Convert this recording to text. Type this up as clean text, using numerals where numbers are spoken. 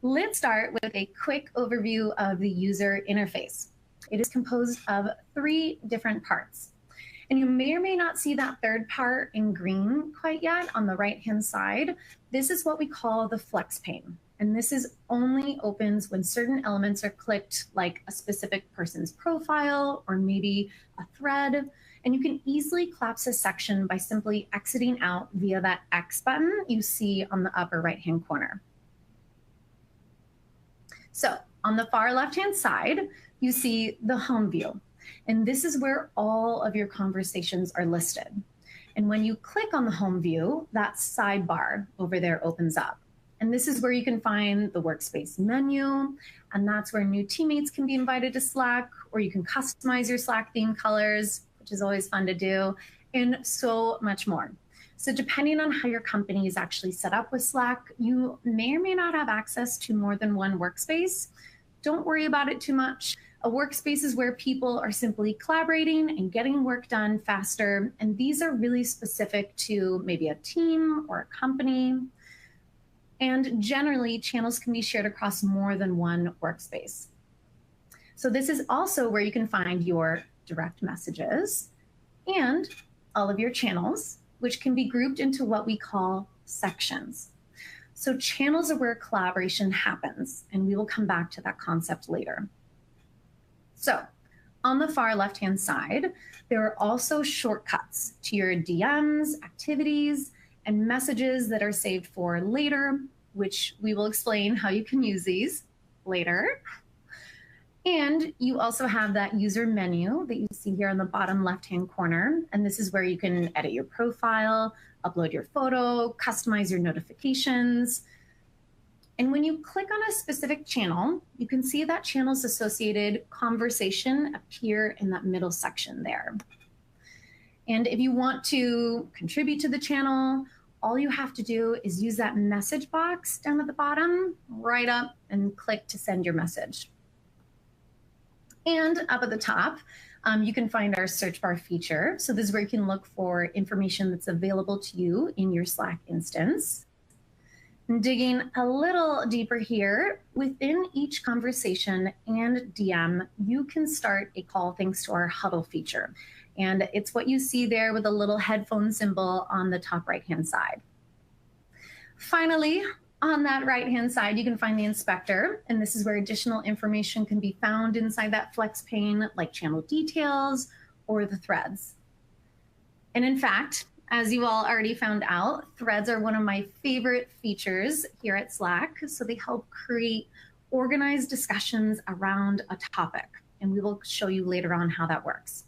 Let's start with a quick overview of the user interface. It is composed of 3 different parts. And you may or may not see that third part in green quite yet on the right-hand side. This is what we call the flex pane. And this is only opens when certain elements are clicked, like a specific person's profile or maybe a thread. And you can easily collapse a section by simply exiting out via that X button you see on the upper right-hand corner. So on the far left-hand side, you see the home view. And this is where all of your conversations are listed. And when you click on the home view, that sidebar over there opens up. And this is where you can find the workspace menu. And that's where new teammates can be invited to Slack, or you can customize your Slack theme colors, which is always fun to do, and so much more. So depending on how your company is actually set up with Slack, you may or may not have access to more than one workspace. Don't worry about it too much. A workspace is where people are simply collaborating and getting work done faster. And these are really specific to maybe a team or a company. And generally, channels can be shared across more than one workspace. So this is also where you can find your direct messages and all of your channels, which can be grouped into what we call sections. So channels are where collaboration happens, and we will come back to that concept later. So on the far left-hand side, there are also shortcuts to your DMs, activities, and messages that are saved for later, which we will explain how you can use these later. And you also have that user menu that you see here on the bottom left-hand corner. And this is where you can edit your profile, upload your photo, customize your notifications. And when you click on a specific channel, you can see that channel's associated conversation appear in that middle section there. And if you want to contribute to the channel, all you have to do is use that message box down at the bottom, right up, and click to send your message. And up at the top, you can find our search bar feature. So this is where you can look for information that's available to you in your Slack instance. And digging a little deeper here, within each conversation and DM, you can start a call thanks to our huddle feature. And it's what you see there with a little headphone symbol on the top right-hand side. Finally, on that right-hand side, you can find the inspector, and this is where additional information can be found inside that flex pane, like channel details or the threads. And in fact, as you all already found out, threads are one of my favorite features here at Slack. So they help create organized discussions around a topic, and we will show you later on how that works.